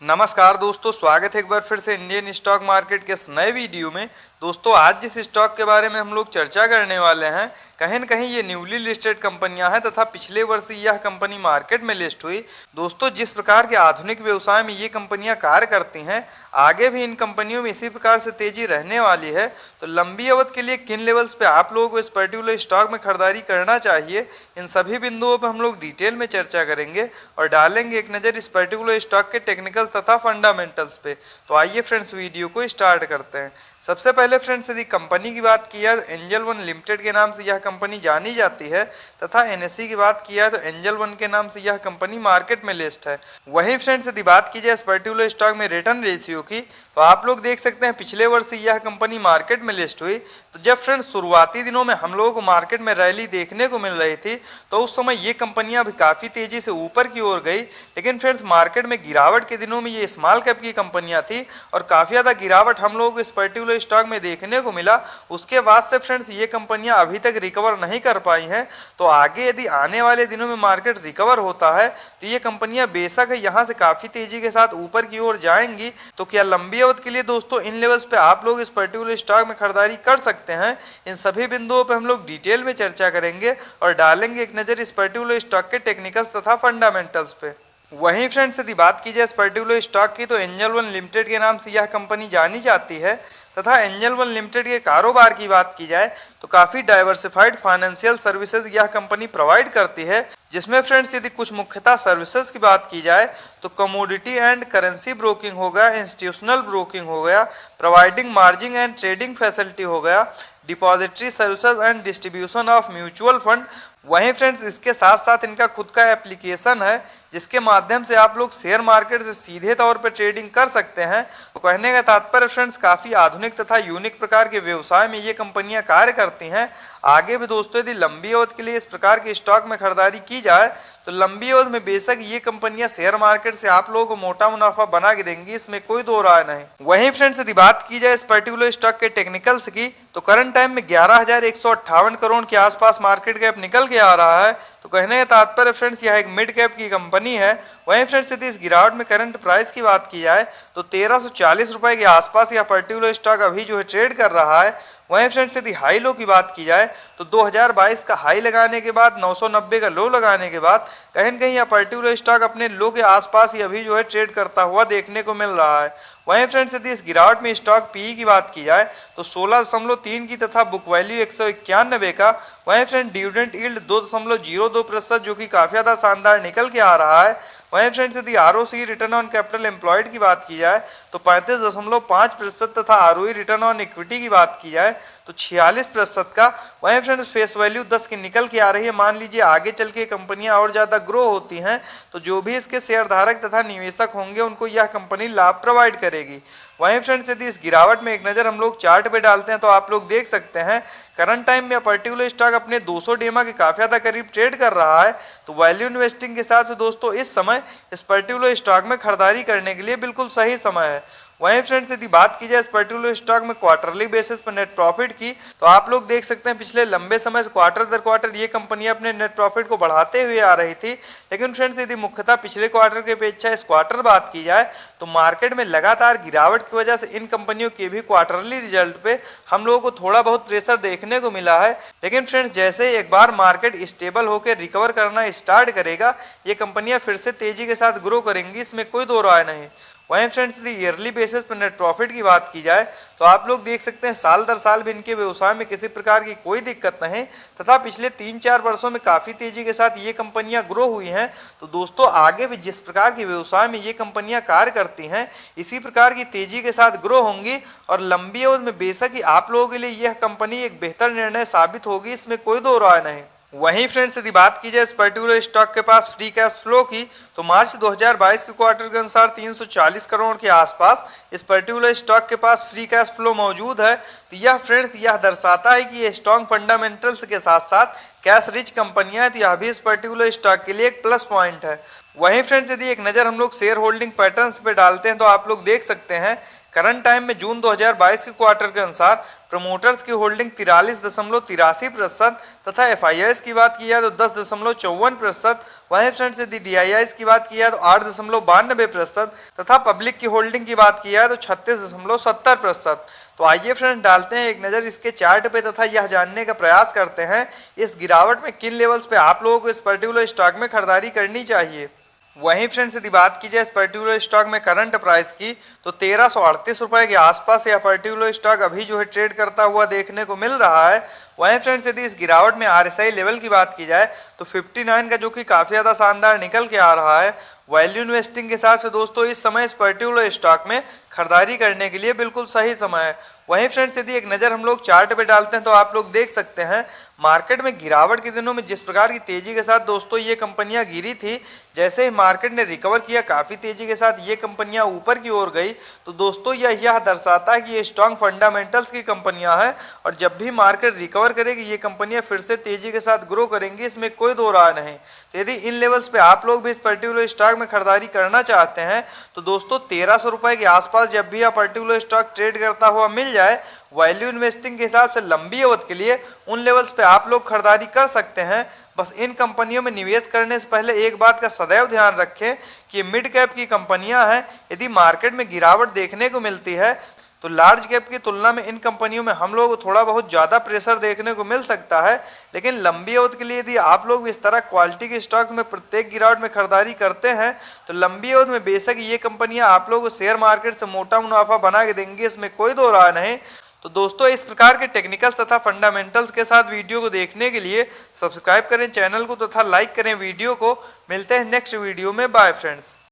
नमस्कार दोस्तों, स्वागत है एक बार फिर से इंडियन स्टॉक मार्केट के इस नए वीडियो में। दोस्तों आज जिस स्टॉक के बारे में हम लोग चर्चा करने वाले हैं, कहीं न कहीं ये न्यूली लिस्टेड कंपनियां हैं तथा पिछले वर्ष यह कंपनी मार्केट में लिस्ट हुई। दोस्तों जिस प्रकार के आधुनिक व्यवसाय में ये कंपनियां कार्य करती हैं, आगे भी इन कंपनियों में इसी प्रकार से तेजी रहने वाली है। तो लंबी अवधि के लिए किन लेवल्स पे आप लोगों को इस पर्टिकुलर स्टॉक में खरीदारी करना चाहिए, इन सभी बिंदुओं पर हम लोग डिटेल में चर्चा करेंगे और डालेंगे एक नज़र इस पर्टिकुलर स्टॉक के टेक्निकल्स तथा फंडामेंटल्स पे। तो आइए फ्रेंड्स वीडियो को स्टार्ट करते हैं। सबसे पहले फ्रेंड्स यदि कंपनी की बात की जाए तो एंजल वन लिमिटेड के नाम से यह कंपनी जानी जाती है तथा एनएसई की बात की जाए तो एंजल वन के नाम से यह कंपनी मार्केट में लिस्ट है। वहीं फ्रेंड्स यदि बात की जाए इस पर्टिकुलर स्टॉक में रिटर्न रेशियो की, तो आप लोग देख सकते हैं पिछले वर्ष यह कंपनी मार्केट में लिस्ट हुई। तो जब फ्रेंड्स शुरुआती दिनों में हम लोगों को मार्केट में रैली देखने को मिल रही थी, तो उस समय ये कंपनियां भी काफ़ी तेजी से ऊपर की ओर गई। लेकिन फ्रेंड्स मार्केट में गिरावट के दिनों में ये स्मॉल कैप की कंपनियां थी और काफ़ी ज़्यादा गिरावट हम लोगों को इस पर्टिकुलर स्टॉक में देखने को मिला। उसके बाद से फ्रेंड्स ये कंपनियां अभी तक रिकवर नहीं कर पाई हैं। तो आगे यदि आने वाले दिनों में मार्केट रिकवर होता है तो ये कंपनियां बेशक है यहाँ से काफ़ी तेजी के साथ ऊपर की ओर जाएंगी। तो क्या लंबी अवधि के लिए दोस्तों इन लेवल्स पे आप लोग इस पर्टिकुलर स्टॉक में खरीदारी कर सकते हैं, इन सभी बिंदुओं पे हम लोग डिटेल में चर्चा करेंगे और डालेंगे एक नज़र इस पर्टिकुलर स्टॉक के टेक्निकल्स तथा फंडामेंटल्स पे। वहीं फ्रेंड्स यदि बात की जाए इस पर्टिकुलर स्टॉक की, तो एंजल वन लिमिटेड के नाम से यह कंपनी जानी जाती है तथा एंजल वन लिमिटेड के कारोबार की बात की जाए तो काफ़ी डाइवर्सिफाइड फाइनेंशियल सर्विसेज यह कंपनी प्रोवाइड करती है। जिसमें फ्रेंड्स यदि कुछ मुख्यतः सर्विसेज की बात की जाए तो कमोडिटी एंड करेंसी ब्रोकिंग हो गया, इंस्टीट्यूशनल ब्रोकिंग हो गया, providing margin and trading facility हो गया, depository services and distribution of mutual fund. वहीं फ्रेंड्स इसके साथ साथ इनका खुद का एप्लीकेशन है जिसके माध्यम से आप लोग शेयर मार्केट से सीधे तौर पर ट्रेडिंग कर सकते हैं। तो कहने का तात्पर्य फ्रेंड्स काफ़ी आधुनिक तथा यूनिक प्रकार के व्यवसाय में ये कंपनियां कार्य करती हैं। आगे भी दोस्तों यदि लंबी अवधि के लिए इस प्रकार के स्टॉक में खरीदारी की जाए तो लंबी अवधि में बेशक ये कंपनियां शेयर मार्केट से आप लोगों को मोटा मुनाफा बना के देंगी, इसमें कोई दो राय नहीं। वहीं फ्रेंड्स यदि बात की जाए इस पर्टिकुलर स्टॉक के टेक्निकल्स की, तो करंट टाइम में 11,158 करोड़ के आसपास मार्केट कैप निकल के आ रहा है। तो कहने का तात्पर्य फ्रेंड्स यह एक मिड कैप की कंपनी है। वहीं फ्रेंड्स यदि इस गिरावट में करंट प्राइस की बात की जाए तो 1340 रुपए के आसपास यह पर्टिकुलर स्टॉक अभी जो है ट्रेड कर रहा है। वहीं फ्रेंड्स यदि हाई लो की बात की जाए तो 2022 का हाई लगाने के बाद 990 का लो लगाने के बाद कहीं न कहीं यह पर्टिकुलर स्टॉक अपने लो के आसपास ही अभी जो है ट्रेड करता हुआ देखने को मिल रहा है। वहीं फ्रेंड्स यदि इस गिरावट में स्टॉक पीई की बात की जाए तो 16.3 की तथा बुक वैल्यू 191 का। वहीं फ्रेंड डिविडेंड यील्ड 2.02% जो कि काफ़ी ज़्यादा शानदार निकल के आ रहा है। वहीं फ्रेंड्स यदि ROC return on capital employed की बात की जाए तो 35.5% तथा आरओई रिटर्न ऑन इक्विटी की बात की जाए तो 46% का। वहीं फ्रेंड्स फेस वैल्यू 10 की निकल के आ रही है। मान लीजिए आगे चल के कंपनियां और ज़्यादा ग्रो होती हैं तो जो भी इसके शेयर धारक तथा निवेशक होंगे उनको यह कंपनी लाभ प्रोवाइड करेगी। वहीं फ्रेंड्स यदि इस गिरावट में एक नज़र हम लोग चार्ट पे डालते हैं तो आप लोग देख सकते हैं करंट टाइम में पर्टिकुलर स्टॉक अपने 200 डेमा के काफ़ी ज़्यादा करीब ट्रेड कर रहा है। तो वैल्यू इन्वेस्टिंग के हिसाब से दोस्तों इस समय इस पर्टिकुलर स्टॉक में खरीदारी करने के लिए बिल्कुल सही समय है। वहीं फ्रेंड्स यदि बात की जाए इस पर्टिकुलर स्टॉक में क्वार्टरली बेसिस पर नेट प्रॉफिट की, तो आप लोग देख सकते हैं पिछले लंबे समय से क्वार्टर दर क्वार्टर ये कंपनी अपने नेट प्रॉफिट को बढ़ाते हुए आ रही थी। लेकिन फ्रेंड्स यदि मुख्यतः पिछले क्वार्टर की अपेक्षा इस क्वार्टर बात की जाए तो मार्केट में लगातार गिरावट की वजह से इन कंपनियों के भी क्वार्टरली रिजल्ट पे हम लोगों को थोड़ा बहुत प्रेशर देखने को मिला है। लेकिन फ्रेंड्स जैसे एक बार मार्केट स्टेबल होकर रिकवर करना स्टार्ट करेगा, ये कंपनियां फिर से तेजी के साथ ग्रो करेंगी, इसमें कोई दो राय नहीं। वहीं फ्रेंड्स यदि ईयरली बेसिस पर नेट प्रॉफिट की बात की जाए तो आप लोग देख सकते हैं साल दर साल भी इनके व्यवसाय में किसी प्रकार की कोई दिक्कत नहीं तथा पिछले 3-4 वर्षों में काफ़ी तेजी के साथ ये कंपनियां ग्रो हुई हैं। तो दोस्तों आगे भी जिस प्रकार के व्यवसाय में ये कंपनियां कार्य करती हैं इसी प्रकार की तेजी के साथ ग्रो होंगी और लंबी अवधि में बेशक ही आप लोगों के लिए यह कंपनी एक बेहतर निर्णय साबित होगी, इसमें कोई दो राय नहीं। वहीं फ्रेंड्स यदि बात की जाए इस पर्टिकुलर स्टॉक के पास फ्री कैश फ्लो की, तो मार्च 2022 के क्वार्टर के अनुसार 340 करोड़ के आसपास इस पर्टिकुलर स्टॉक के पास फ्री कैश फ्लो मौजूद है। तो यह फ्रेंड्स यह दर्शाता है कि ये स्ट्रॉन्ग फंडामेंटल्स के साथ साथ कैश रिच कंपनियां हैं, तो यह भी इस पर्टिकुलर स्टॉक के लिए एक प्लस पॉइंट है। वहीं फ्रेंड्स यदि एक नज़र हम लोग शेयर होल्डिंग पैटर्न्स पे डालते हैं तो आप लोग देख सकते हैं करंट टाइम में जून 2022 के क्वार्टर के अनुसार प्रमोटर्स की होल्डिंग 43.83% तथा FIIs की बात की जाए तो 10.54%। वहीं फ्रेंड्स यदि DIIs की बात की जाए तो 8.92% तथा पब्लिक की होल्डिंग की बात की जाए तो 36.70%। तो आइए फ्रेंड्स डालते हैं एक नज़र इसके चार्ट पे तथा यह जानने का प्रयास करते हैं इस गिरावट में किन लेवल्स पे आप लोगों को इस पर्टिकुलर स्टॉक में खरीदारी करनी चाहिए। वहीं फ्रेंड्स यदि बात की जाए इस पर्टिकुलर स्टॉक में करंट प्राइस की तो 1338 रुपए के आसपास यह पर्टिकुलर स्टॉक अभी जो है ट्रेड करता हुआ देखने को मिल रहा है। वहीं फ्रेंड्स यदि इस गिरावट में RSI लेवल की बात की जाए तो 59 का जो कि काफ़ी ज़्यादा शानदार निकल के आ रहा है। वैल्यू इन्वेस्टिंग के हिसाब से दोस्तों इस समय इस पर्टिकुलर स्टॉक में खरीदारी करने के लिए बिल्कुल सही समय है। वहीं फ्रेंड्स यदि एक नज़र हम लोग चार्ट पे डालते हैं तो आप लोग देख सकते हैं मार्केट में गिरावट के दिनों में जिस प्रकार की तेजी के साथ दोस्तों ये कंपनियां गिरी थी, जैसे ही मार्केट ने रिकवर किया काफ़ी तेजी के साथ ये कंपनियां ऊपर की ओर गई तो दोस्तों यह दर्शाता है कि ये स्ट्रॉन्ग फंडामेंटल्स की कंपनियां हैं और जब भी मार्केट रिकवर करेगी ये कंपनियां फिर से तेजी के साथ ग्रो करेंगी, इसमें कोई दो राय नहीं। तो यदि इन लेवल्स पे आप लोग भी इस पर्टिकुलर स्टॉक में खरीदारी करना चाहते हैं तो दोस्तों 1300 रुपए के आसपास जब भी यह पर्टिकुलर स्टॉक ट्रेड करता हुआ मिल जाए, वैल्यू इन्वेस्टिंग के हिसाब से लंबी अवधि के लिए उन लेवल्स पे आप लोग खरीदारी कर सकते हैं। बस इन कंपनियों में निवेश करने से पहले एक बात का सदैव ध्यान रखें कि मिड कैप की कंपनियां हैं। यदि मार्केट में गिरावट देखने को मिलती है तो लार्ज कैप की तुलना में इन कंपनियों में हम लोग को थोड़ा बहुत ज़्यादा प्रेशर देखने को मिल सकता है, लेकिन लंबी अवधि के लिए यदि आप लोग इस तरह क्वालिटी के स्टॉक्स में प्रत्येक गिरावट में खरीदारी करते हैं तो लंबी अवधि में बेशक ये कंपनियां आप लोगों को शेयर मार्केट से मोटा मुनाफा बना के देंगी, इसमें कोई दो राय नहीं। तो दोस्तों इस प्रकार के टेक्निकल्स तथा फंडामेंटल्स के साथ वीडियो को देखने के लिए सब्सक्राइब करें चैनल को तथा लाइक करें वीडियो को। मिलते हैं नेक्स्ट वीडियो में, बाय फ्रेंड्स।